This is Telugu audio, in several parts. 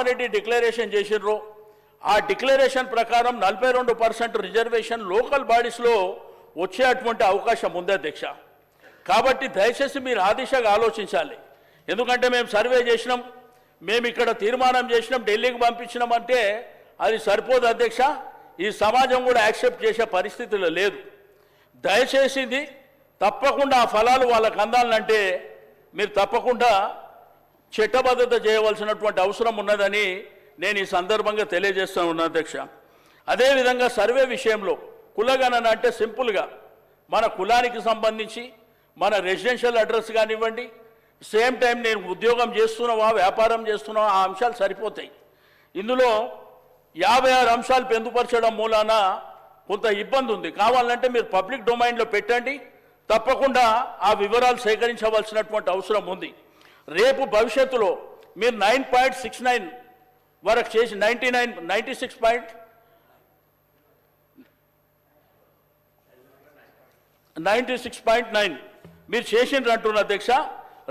రెడ్డి డిక్లరేషన్ చేసిర్రు ఆ డిక్లరేషన్ ప్రకారం 42% రిజర్వేషన్ లోకల్ బాడీస్లో వచ్చేటువంటి అవకాశం ఉంది అధ్యక్ష. కాబట్టి దయచేసి మీరు ఆ దిశగా ఆలోచించాలి. ఎందుకంటే మేము సర్వే చేసినాం, మేము ఇక్కడ తీర్మానం చేసినాం, ఢిల్లీకి పంపించినాం అంటే అది సరిపోదు అధ్యక్ష. ఈ సమాజం కూడా యాక్సెప్ట్ చేసే పరిస్థితిలో లేదు. దయచేసి ఇది తప్పకుండా ఆ ఫలాలు వాళ్ళకు అందాలంటే మీరు తప్పకుండా చట్టబద్ధత చేయవలసినటువంటి అవసరం ఉన్నదని నేను ఈ సందర్భంగా తెలియజేస్తూ ఉన్నాను అధ్యక్ష. అదేవిధంగా సర్వే విషయంలో కులగణన అంటే సింపుల్గా మన కులానికి సంబంధించి మన రెసిడెన్షియల్ అడ్రస్ కానివ్వండి, సేమ్ టైం నేను ఉద్యోగం చేస్తున్నావా వ్యాపారం చేస్తున్నావా ఆ అంశాలు సరిపోతాయి. ఇందులో 56 అంశాలు పొందుపరచడం మూలాన కొంత ఇబ్బంది ఉంది. కావాలంటే మీరు పబ్లిక్ డొమైన్లో పెట్టండి, తప్పకుండా ఆ వివరాలు సేకరించవలసినటువంటి అవసరం ఉంది. రేపు భవిష్యత్తులో మీరు 9.69 వరకు చేసి 96.9 మీరు చేసిండ్రు అంటున్న అధ్యక్ష.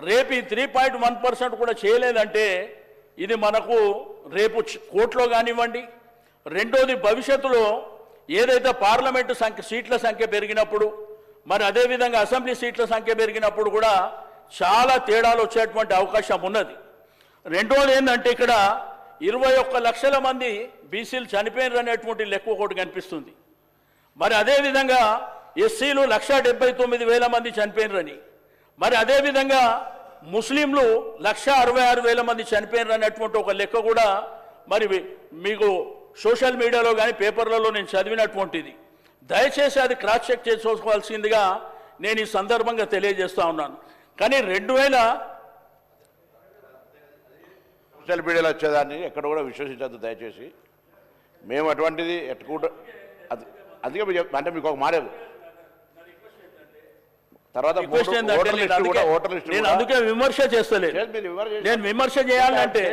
రేపు ఈ 3.1% కూడా చేయలేదంటే ఇది మనకు రేపు కోర్టులో కానివ్వండి. రెండోది భవిష్యత్తులో ఏదైతే పార్లమెంటు సీట్ల సంఖ్య పెరిగినప్పుడు మరి అదేవిధంగా అసెంబ్లీ సీట్ల సంఖ్య పెరిగినప్పుడు కూడా చాలా తేడాలు వచ్చేటువంటి అవకాశం ఉన్నది. రెండోది ఏంటంటే ఇక్కడ 21 లక్షల మంది బీసీలు చనిపోయినారు అనేటువంటి లెక్క ఒకటి కనిపిస్తుంది. మరి అదేవిధంగా ఎస్సీలు 1,79,000 మంది చనిపోయినారని, మరి అదేవిధంగా ముస్లింలు 1,66,000 మంది చనిపోయినారు అనేటువంటి ఒక లెక్క కూడా మరి మీకు సోషల్ మీడియాలో కానీ పేపర్లలో నేను చదివినటువంటిది. దయచేసి అది క్రాస్ చెక్ చేసుకోవాల్సిందిగా నేను ఈ సందర్భంగా తెలియజేస్తూ ఉన్నాను. కానీ 2000 సోషల్ మీడియాలో వచ్చేదాన్ని ఎక్కడ కూడా విశ్వసించద్దు దయచేసి. మేము అటువంటిది ఎట్టుకుంటూ అందుకే అంటే మీకు ఒక మాట తర్వాత నేను అందుకే విమర్శ చేస్తలేదు. నేను విమర్శ చేయాలంటే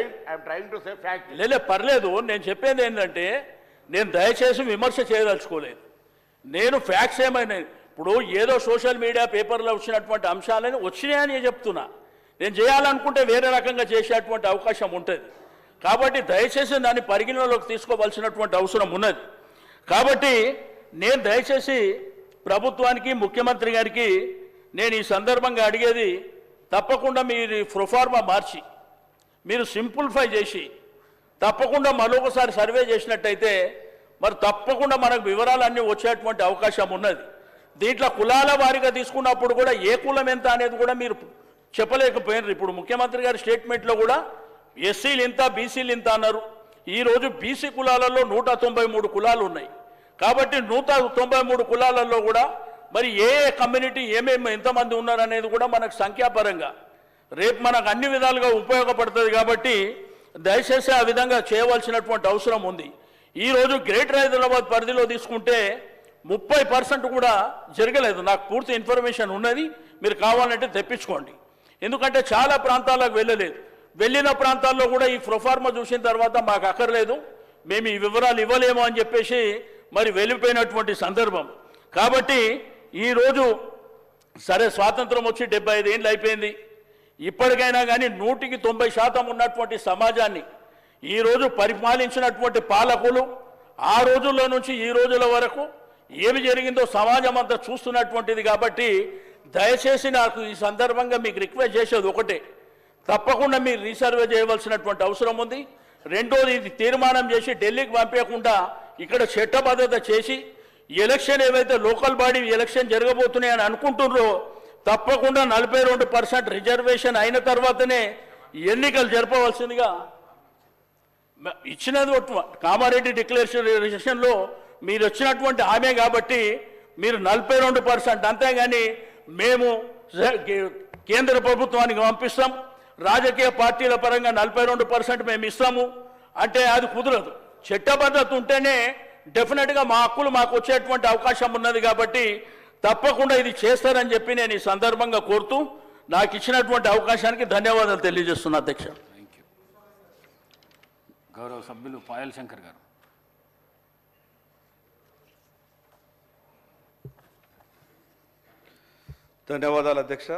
లేదా పర్లేదు. నేను చెప్పేది ఏంటంటే నేను దయచేసి విమర్శ చేయదలుచుకోలేదు. నేను ఫ్యాక్ట్స్ ఏమైనా ఇప్పుడు ఏదో సోషల్ మీడియా పేపర్లో వచ్చినటువంటి అంశాలని వచ్చినాయని చెప్తున్నా. నేను చేయాలనుకుంటే వేరే రకంగా చేసేటువంటి అవకాశం ఉంటుంది. కాబట్టి దయచేసి దాన్ని పరిగణలోకి తీసుకోవాల్సినటువంటి అవసరం ఉన్నది. కాబట్టి నేను దయచేసి ప్రభుత్వానికి ముఖ్యమంత్రి గారికి నేను ఈ సందర్భంగా అడిగేది తప్పకుండా మీరు ప్రొఫార్మా మార్చి మీరు సింప్లిఫై చేసి తప్పకుండా మరొకసారి సర్వే చేసినట్టయితే మరి తప్పకుండా మనకు వివరాలన్నీ వచ్చేటువంటి అవకాశం ఉన్నది. దీంట్లో కులాల వారీగా తీసుకున్నప్పుడు కూడా ఏ కులం ఎంత అనేది కూడా మీరు చెప్పలేకపోయినారు. ఇప్పుడు ముఖ్యమంత్రి గారి స్టేట్మెంట్లో కూడా ఎస్సీలు ఇంత బీసీలు ఇంత అన్నారు. ఈరోజు బీసీ కులాలలో 193 కులాలు ఉన్నాయి. కాబట్టి 193 కులాలలో కూడా మరి ఏ కమ్యూనిటీ ఏమేమి ఎంతమంది ఉన్నారనేది కూడా మనకు సంఖ్యాపరంగా రేపు మనకు అన్ని విధాలుగా ఉపయోగపడుతుంది. కాబట్టి దయచేసి ఆ విధంగా చేయవలసినటువంటి అవసరం ఉంది. ఈరోజు గ్రేటర్ హైదరాబాద్ పరిధిలో తీసుకుంటే 30% కూడా జరగలేదు. నాకు పూర్తి ఇన్ఫర్మేషన్ ఉన్నది, మీరు కావాలంటే తెప్పించుకోండి. ఎందుకంటే చాలా ప్రాంతాలకు వెళ్ళలేదు. వెళ్ళిన ప్రాంతాల్లో కూడా ఈ ప్రొఫార్మా చూసిన తర్వాత మాకు అక్కర్లేదు, మేము ఈ వివరాలు ఇవ్వలేము అని చెప్పేసి మరి వెళ్ళిపోయినటువంటి సందర్భం. కాబట్టి ఈరోజు సరే స్వాతంత్రం వచ్చి 75 ఏళ్ళు అయిపోయింది. ఇప్పటికైనా కానీ 100% ఉన్నటువంటి సమాజాన్ని ఈరోజు పరిపాలించినటువంటి పాలకులు ఆ రోజుల్లో నుంచి ఈ రోజుల వరకు ఏమి జరిగిందో సమాజం అంతా చూస్తున్నటువంటిది. కాబట్టి దయచేసి నాకు ఈ సందర్భంగా మీకు రిక్వెస్ట్ చేసేది ఒకటే, తప్పకుండా మీరు రీసర్వే చేయవలసినటువంటి అవసరం ఉంది. రెండోది ఇది తీర్మానం చేసి ఢిల్లీకి పంపించకుండా ఇక్కడ చట్టబద్ధత చేసి ఎలక్షన్ ఏవైతే లోకల్ బాడీ ఎలక్షన్ జరగబోతున్నాయని అనుకుంటున్నారో తప్పకుండా 42% రిజర్వేషన్ అయిన తర్వాతనే ఎన్నికలు జరపవలసిందిగా ఇచ్చినది కామారెడ్డి డిక్లరేషన్లో మీరు వచ్చినటువంటి హామీ. కాబట్టి మీరు 42%, అంతేగాని మేము కేంద్ర ప్రభుత్వానికి పంపిస్తాం, రాజకీయ పార్టీల పరంగా 42% మేము ఇస్తాము అంటే అది కుదరదు. చట్టబద్ధత ఉంటేనే డెఫినెట్గా మా హక్కులు మాకు వచ్చేటువంటి అవకాశం ఉన్నది. కాబట్టి తప్పకుండా ఇది చేస్తారని చెప్పి నేను ఈ సందర్భంగా కోరుతూ నాకు ఇచ్చినటువంటి అవకాశానికి ధన్యవాదాలు తెలియజేస్తున్నా అధ్యక్ష. గౌరవ సభ్యులు పాయల్ శంకర్ గారు. ధన్యవాదాలు అధ్యక్ష.